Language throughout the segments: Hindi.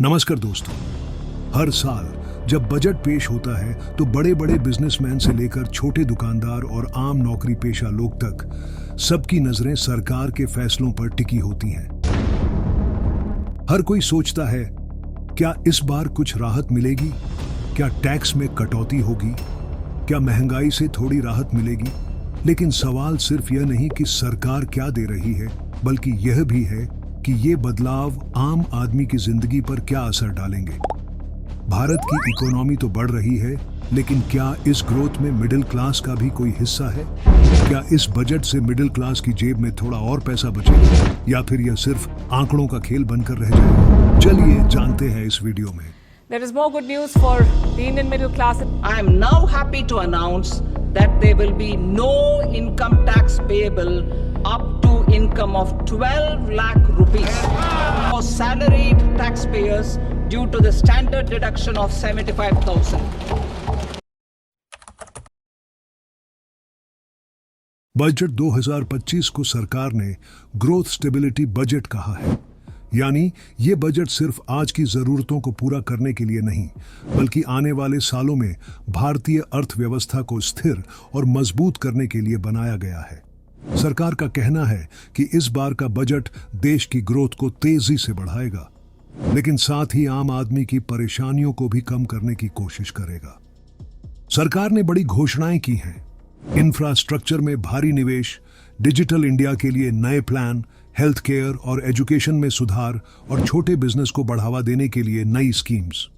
नमस्कार दोस्तों। हर साल जब बजट पेश होता है तो बड़े बड़े बिजनेसमैन से लेकर छोटे दुकानदार और आम नौकरी पेशा लोग तक सबकी नजरें सरकार के फैसलों पर टिकी होती हैं। हर कोई सोचता है, क्या इस बार कुछ राहत मिलेगी? क्या टैक्स में कटौती होगी? क्या महंगाई से थोड़ी राहत मिलेगी? लेकिन सवाल सिर्फ यह नहीं कि सरकार क्या दे रही है, बल्कि यह भी है कि ये बदलाव आम आदमी की जिंदगी पर क्या असर डालेंगे। भारत की इकोनॉमी तो बढ़ रही है, लेकिन क्या इस ग्रोथ में मिडिल क्लास का भी कोई हिस्सा है? क्या इस बजट से मिडिल क्लास की जेब में थोड़ा और पैसा बचेगा, या फिर यह सिर्फ आंकड़ों का खेल बनकर रह जाएगा? चलिए जानते हैं इस वीडियो में। There is more good news for the Indian middle class. I am now happy to announce that there will be no income tax payable up to income of 12 lakh rupees for salaried taxpayers due to the standard deduction of 75,000. Budget 2025 को सरकार ने ग्रोथ स्टेबिलिटी बजट कहा है। यानी ये बजट सिर्फ आज की जरूरतों को पूरा करने के लिए नहीं, बल्कि आने वाले सालों में भारतीय अर्थव्यवस्था को स्थिर और मजबूत करने के लिए बनाया गया है। सरकार का कहना है कि इस बार का बजट देश की ग्रोथ को तेजी से बढ़ाएगा, लेकिन साथ ही आम आदमी की परेशानियों को भी कम करने की कोशिश करेगा। सरकार ने बड़ी घोषणाएं की हैं। इंफ्रास्ट्रक्चर में भारी निवेश, डिजिटल इंडिया के लिए नए प्लान, हेल्थ केयर और एजुकेशन में सुधार और छोटे बिजनेस को बढ़ावा देने के लिए नई स्कीम्स।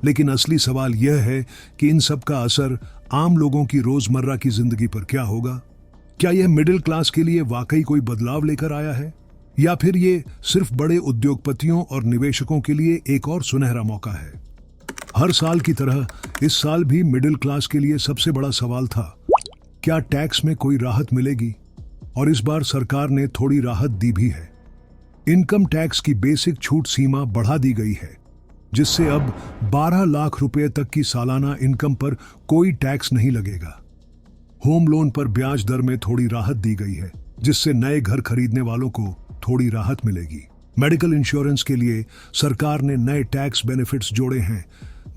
लेकिन असली सवाल यह है कि इन सब का असर आम लोगों की रोजमर्रा की जिंदगी पर क्या होगा? क्या यह मिडिल क्लास के लिए वाकई कोई बदलाव लेकर आया है, या फिर ये सिर्फ बड़े उद्योगपतियों और निवेशकों के लिए एक और सुनहरा मौका है? हर साल की तरह इस साल भी मिडिल क्लास के लिए सबसे बड़ा सवाल था, क्या टैक्स में कोई राहत मिलेगी? और इस बार सरकार ने थोड़ी राहत दी भी है। इनकम टैक्स की बेसिक छूट सीमा बढ़ा दी गई है, जिससे अब 12 लाख रुपए तक की सालाना इनकम पर कोई टैक्स नहीं लगेगा। होम लोन पर ब्याज दर में थोड़ी राहत दी गई है, जिससे नए घर खरीदने वालों को थोड़ी राहत मिलेगी। मेडिकल इंश्योरेंस के लिए सरकार ने नए टैक्स बेनिफिट्स जोड़े हैं,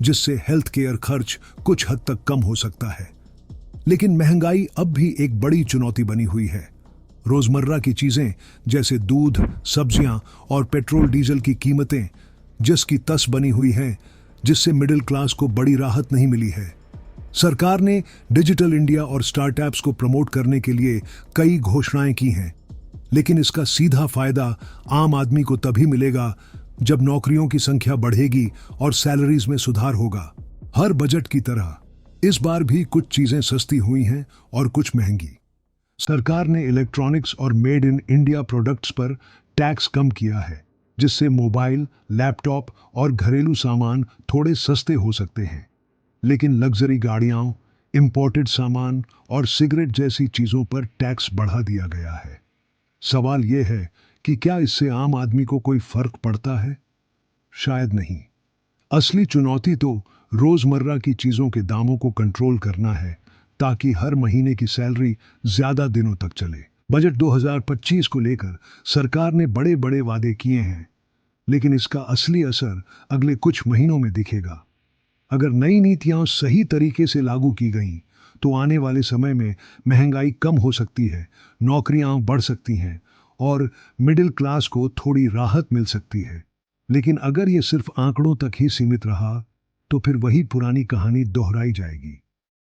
जिससे हेल्थ केयर खर्च कुछ हद तक कम हो सकता है। लेकिन महंगाई अब भी एक बड़ी चुनौती बनी हुई है। रोजमर्रा की चीजें जैसे दूध, सब्जियां और पेट्रोल डीजल की कीमतें जस की तस बनी हुई हैं, जिससे मिडिल क्लास को बड़ी राहत नहीं मिली है। सरकार ने डिजिटल इंडिया और स्टार्टअप्स को प्रमोट करने के लिए कई घोषणाएं की हैं, लेकिन इसका सीधा फायदा आम आदमी को तभी मिलेगा जब नौकरियों की संख्या बढ़ेगी और सैलरीज में सुधार होगा। हर बजट की तरह इस बार भी कुछ चीजें सस्ती हुई हैं और कुछ महंगी। सरकार ने इलेक्ट्रॉनिक्स और मेड इन इंडिया प्रोडक्ट्स पर टैक्स कम किया है, जिससे मोबाइल, लैपटॉप और घरेलू सामान थोड़े सस्ते हो सकते हैं। लेकिन लग्जरी गाड़ियों, इंपोर्टेड सामान और सिगरेट जैसी चीजों पर टैक्स बढ़ा दिया गया है। सवाल यह है कि क्या इससे आम आदमी को कोई फर्क पड़ता है? शायद नहीं। असली चुनौती तो रोजमर्रा की चीजों के दामों को कंट्रोल करना है, ताकि हर महीने की सैलरी ज्यादा दिनों तक चले। बजट 2025 को लेकर सरकार ने बड़े बड़े वादे किए हैं, लेकिन इसका असली असर अगले कुछ महीनों में दिखेगा। अगर नई नीतियां सही तरीके से लागू की गईं, तो आने वाले समय में महंगाई कम हो सकती है, नौकरियां बढ़ सकती हैं और मिडिल क्लास को थोड़ी राहत मिल सकती है। लेकिन अगर ये सिर्फ आंकड़ों तक ही सीमित रहा, तो फिर वही पुरानी कहानी दोहराई जाएगी।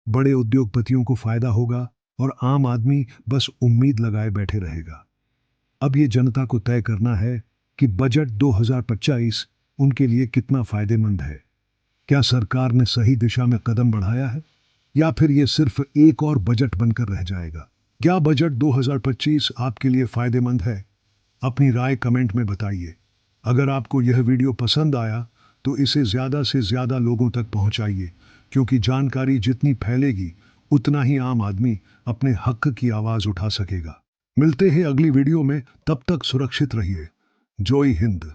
बड़े उद्योगपतियों को फायदा होगा और आम आदमी बस उम्मीद लगाए बैठे रहेगा। अब ये जनता को तय करना है कि बजट 2025 उनके लिए कितना फायदेमंद है। क्या सरकार ने सही दिशा में कदम बढ़ाया है, या फिर ये सिर्फ एक और बजट बनकर रह जाएगा? क्या बजट 2025 आपके लिए फायदेमंद है? अपनी राय कमेंट में बताइए। अगर आपको यह वीडियो पसंद आया तो इसे ज़्यादा से ज़्यादा लोगों तक पहुंचाइए, क्योंकि जानकारी जितनी फैलेगी उतना ही आम आदमी अपने हक की आवाज़ उठा सकेगा। मिलते हैं अगली वीडियो में, तब तक सुरक्षित रहिए। जय हिंद।